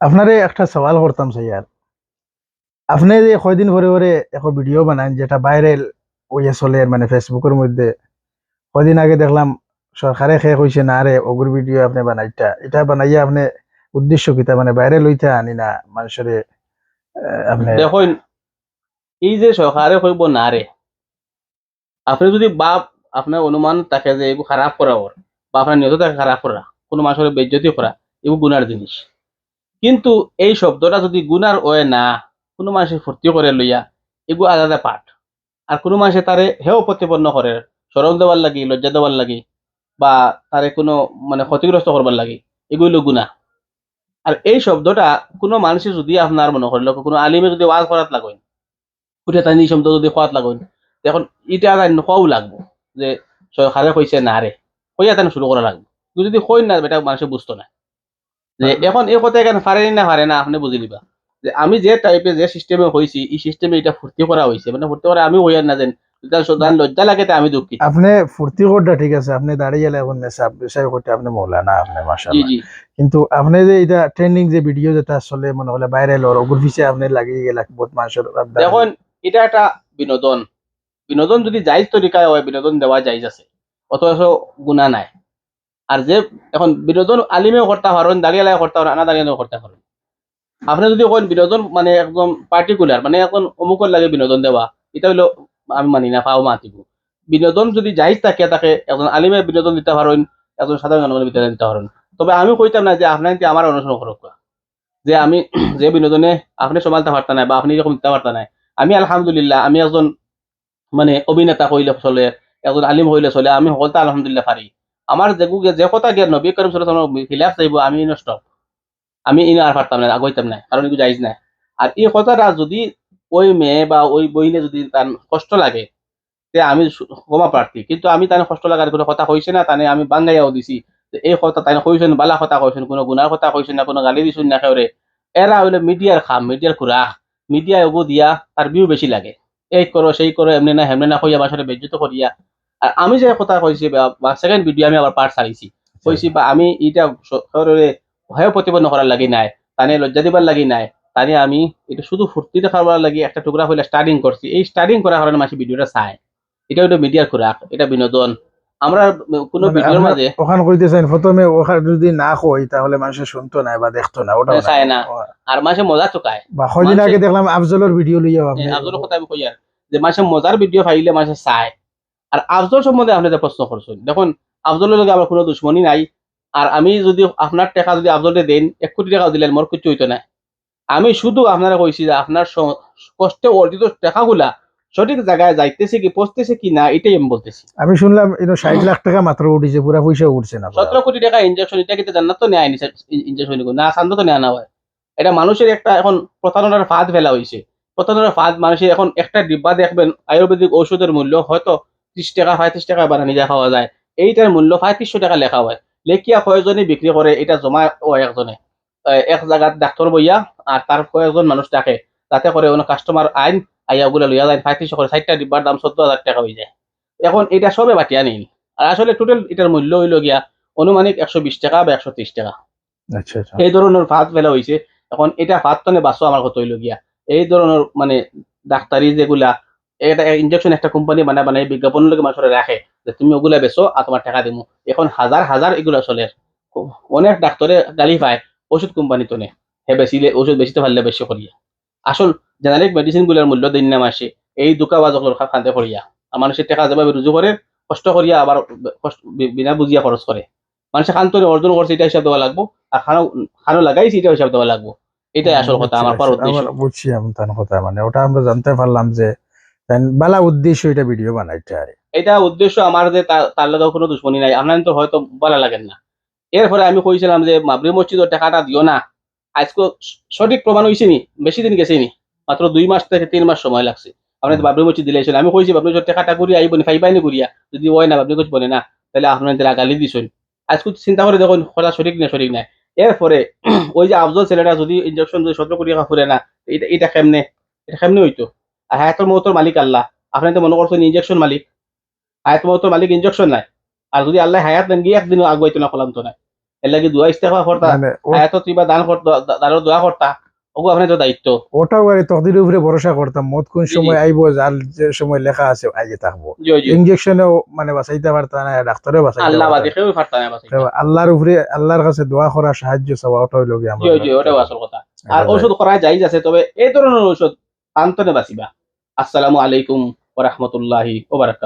আপনারে একটা সওয়াল করতাম স্যার। আপনি যে কয়দিন পরে পরে একটা ভিডিও বানান যেটা ভাইরাল হইয়া চলে মানে ফেসবুকের মধ্যে। কয়দিন আগে দেখলাম সরকারে খেয়ে কইছে না রে ওগুর ভিডিও আপনি বানাইতা এটা বানাইয়া আপনি উদ্দেশ্য কিতা মানে ভাইরাল হইতা আনি না মানুষের আপনি। দেখুন, এই যে সরকারে কইব না রে, আপনি যদি আপনার অনুমান থাকে যে এগুলো খারাপ করা ওর বা আপনার নিয়ত থাকে খারাপ করা, কোনো মানুষের বেজ্জতি করা, এগুলো গুনার জিনিস। কিন্তু এই শব্দটা যদি গুনার ওয়ে না, কোনো মানুষের ফুর্তি করে লইয়া, এগুলো আলাদা পাঠ। আর কোনো মানুষে তারে হেও প্রতিপন্ন করে, সরম দেওয়ার লাগি, লজ্জা দেওয়ার লাগি, বা তারে কোনো মানে ক্ষতিগ্রস্ত করবার লাগি, এগুলো গুণা। আর এই শব্দটা কোনো মানুষের যদি আপনার মনে করলো কোনো আলিমে যদি ওয়াজ করাত লাগেন, উঠে তাই এই শব্দ যদি খোয়াত লাগেন, এখন এটা তাই খোয়াও লাগবো যে সরকারে কইছে না রে, কইয়া তাই শুরু করা লাগবে। যদি কই না এটা মানুষে বুঝতো না। যে এখন এই কথা এখানে পারে না আপনি বুঝে নিবা যে আমি যে টাইপে যে সিস্টেমে হয়েছি এই সিস্টেমে এটা ফুর্তি করা হয়েছে, মানে ফুর্তি করা আমি হইয়ার না যেন না, লজ্জা লাগে তাই আমি দুঃখিত। আপনি ফুর্তি করতে ঠিক আছে, আপনি দাঁড়িয়ে গেলে এখন মেসাব বিষয় করতে আপনি মৌলানা আপনি জি মাশাআল্লাহ। জি। কিন্তু আপনি যে এটা ট্রেন্ডিং যে ভিডিও যেটা আসলে মনে হলে ভাইরাল ওর ওগুর পিছে আপনি লাগিয়ে গেলে বহুত মানুষের আপনার। দেখুন, এটা একটা বিনোদন। বিনোদন যদি জায়জ তরিকায় হয়, বিনোদন দেওয়া জায়জ আছে, অথচ গুণা নাই। আর যে এখন বিনোদন আলিমেও করতে পারেন, দাঁড়িয়ে করতে পারেন, আনা দাঁড়িয়েও করতে পারেন। আপনি যদি কোন বিনোদন মানে একদম পার্টিকুলার মানে এখন অমুকের লাগে বিনোদন দেওয়া, এটা হইলো আমি মানি না, পাও মাতিব। বিনোদন যদি জায়জ থাকে তাকে একজন আলিমে বিনোদন দিতে পারেন, একজন সাধারণ জনগণের বিনোদন দিতে পারেন। তবে আমি কইতাম না যে আপনার আমার অনুসরণ করুক, যে আমি যে বিনোদনে আপনি সমালতে পারতা না বা আপনি এরকম দিতে পারতা না। আমি আলহামদুলিল্লাহ আমি একজন মানে অভিনেতা কইলে চলে, একজন আলিম হইলে চলে, আমি সকলটা আলহামদুলিল্লাহ পারি। আমার যে কথা জ্ঞান নবী করিম সাল্লাল্লাহু আলাইহি ওয়াসাল্লাম খিলাফ যাইব আমি নষ্ট, আমি ইনো আর পারতাম না, আগাইতাম না, কারণ এগুলো জায়জ নাই। আর এই কথাটা যদি ওই মেয়ে বা ওই বইনে যদি তার কষ্ট লাগে, যে আমি ক্ষমা প্রার্থী, কিন্তু আমি তার কষ্ট লাগার কোনো কথা কইছে না, তানে আমি বাঙ্গাইয়াও দিছি যে এই কথা তাই কইছেন, বালা কথা কইছেন, কোনো গুনার কথা কইছেন না, কোনো গালি দিছেন না কেউরে। এরা হইলে মিডিয়ার খাম, মিডিয়ার খুরাক। মিডিয়া ওগো দিয়া তার ভিউ বেশি লাগে। এই করো সেই করো, এমনি না হেমনে না কইয়া বাসারে বেজ্জত করিয়া। আর আমি যে কথা কইছি বা সেকেন্ড ভিডিও আমি আবার পার্ট ছাড়িছি, আচ্ছা কইছি আচ্ছা। বা আমি এটা ভয় প্রতিপন্ন করার লাগি নাই, তানে লজ্জা দিবার লাগি নাই, তানে আমি এটা শুধু ফুর্তি দেখাবার লাগি একটা টুকরা হইলে স্টার্টিং করছি। এই স্টার্টিং করার কারণে মানুষ ভিডিওটা চায়। এটা হলো মিডিয়ার খোরাক, এটা বিনোদন। আমরা কোনো মানে ভিডিওর আপনি মাঝে ওখানে কইতেছেন প্রথমে ওখানে যদি না কই তাহলে মানুষ শুনতো না বা দেখতো না ওটাও নাই। চায় না, আর মানুষে মজা চুকায়। বা কয়দিন মানুষে আগে দেখলাম আফজলের ভিডিও লইয়াও আপনি। আফজলের কথা আমি কই আর, যে মানুষে মজার ভিডিও পাইলে মানুষে চায়। আর আফজল সম্বন্ধে আপনি যে প্রশ্ন করছেন, দেখুন, আফজলের লগে আমার কোনো দুশ্মনী নাই। আর আমি যদি আপনার টাকা যদি আফজলে দেন 1 কোটি টাকা দিলেন মোর কিছু হইতো না। আমি শুধু আপনারা কইছি যে আপনার কষ্টে অর্জিত টাকাগুলা সঠিক জায়গায় যাইতেছে কি পৌঁছতেছে কি না, এটাই আমি বলতেছি। আমি শুনলাম এটা 60 লাখ টাকা মাত্র উঠিছে, পুরা পয়সা উঠছে না পুরা। 17 কোটি টাকা ইনজেকশন, এটা কিন্তু জান্নাত তো নেয় ইনজেকশন না, চান্দ তো নেওয়া না হয়। এটা মানুষের একটা এখন প্রতারণার ফাঁদ ফেলা হয়েছে। প্রতারণার ফাঁদ মানুষের এখন একটা ডিব্বা দেখবেন আয়ুর্বেদিক ঔষধের মূল্য হয়তো 30 টাকা 35 টাকা বা নিজে খাওয়া যায়। এইটার মূল্য 3500 টাকা লেখা হয়। লেখিয়া কয়েকজনে বিক্রি করে, এটা জমা ও একজনে এক জায়গাত ডাক্তার বইয়া, আর তার কয়েকজন মানুষ থাকে, তাতে করে অনেক কাস্টমার আইন আইয়া ওগুলা লইয়া যায় 3500 করে, 60টা ডিব্বার দাম 14,000 টাকা হয়ে যায়। এখন এটা সবে বাটিয়া নিন। আর আসলে টোটাল এটার মূল্য হইল গিয়া অনুমানিক 120 টাকা বা 130 টাকা। আচ্ছা আচ্ছা। এই ধরনের ফাঁদ ফেলা হয়েছে। এখন এটা ফাঁদ তনে বাঁচো আমার কত হইল গিয়া এই ধরনের মানে ডাক্তারি যেগুলা, এটা ইনজেকশন একটা কোম্পানি বানায় বানায় বিজ্ঞাপন লোক মানুষের রাখে যে তুমি ওগুলা বেচো আর তোমার টাকা দিমু। এখন হাজার হাজার এগুলা চলে। অনেক ডাক্তারে গালি পায় ওষুধ কোম্পানি তনে, হে বেশিলে ওষুধ বেশিতে পারলে বেশি করিয়া। আসল জেনারিক মেডিসিন গুলার মূল্য দিন না মাসে এই দোকাবাজ খান্তে করিয়া আর মানুষের টাকা যেভাবে রুজু করে, কষ্ট করিয়া আবার বিনা বুঝিয়া খরচ করে। মানুষের খান্তরে অর্জন করছে এটা হিসাব দেওয়া লাগবো, আর খানো খানো লাগাইছি এটা হিসাব দেওয়া লাগবো। এটাই আসল কথা বুঝছি আমার বুঝছি, করার উদ্দেশ্য। আমার বুঝছি আমি তার কথা মানে ওটা আমরা জানতে পারলাম যে তাই বালা উদ্দেশ্য এটা ভিডিও বানাইতে আর। এটা উদ্দেশ্য আমার যে তার লগেও কোনো দুশ্মনী নাই, আপনার তো হয়তো বলা লাগেন না। এরপরে আমি কইছিলাম যে মাবরি মসজিদের টাকাটা দিও না। আজকে সঠিক প্রমাণ হয়েছে নি, বেশি দিন গেছে নি, মাত্র 2 মাস থেকে 3 মাস সময় লাগছে। আপনি হুম। বাবরি মসজিদ দিলেছিল, আমি কইছি বাবরি মসজিদ টাকাটা ঘুরিয়ে আইব নি, ফাইবাইনি ঘুরিয়া, যদি হয় না বাবরি মসজিদ বলে না, তাহলে আপনার গালি দিছেন। আজকে চিন্তা করে দেখুন কথা সঠিক না সঠিক নাই। এরপরে ওই যে আফজল ছেলেটা যদি ইনজেকশন যদি 17 কোটি টাকা ফুরে না, এটা কেমনে, এটা কেমনে হইতো? আর হায়াতুল মৌতের মালিক আল্লাহ, আপনি তো মনে করছেন ইনজেকশন মালিক, হায়াত মৌতের মালিক ইনজেকশন নাই। আর যদি আল্লাহ হায়াত নেন গিয়ে একদিনও আগুয়াইতো না, ফলাম তো না। এর লাগি দোয়া ইস্তেগফার করতা মানে আয়াত তিবা দান করতা দারো দোয়া করতা ওগো আপনার তো দায়িত্ব। ওটাও আর তকদিরের উপরে ভরসা করতাম, মত কোন জি, জি। সময় আইবো, যার যে সময় লেখা আছে আইয়ে থাকবো। জি জি ইনজেকশনেও মানে বাঁচাইতে পারতা না, ডাক্তারেও বাঁচাইতে আল্লাহ পারতা বাদে না। কেউ পারতা না তো বাঁচাইতে। আল্লাহর উপরে, আল্লাহর কাছে দোয়া করা, সাহায্য চাওয়া, ওটা হইল গিয়ে জি আমরা জি ওটাও আসল কথা। আর এটা যায়। ওষুধ করা যাইজ আছে, তবে এই ধরনের ঔষধ আন্তনে বাঁচিবা। আসসালামু আলাইকুম ওয়া রাহমাতুল্লাহি ওয়া বারাকাতুহু।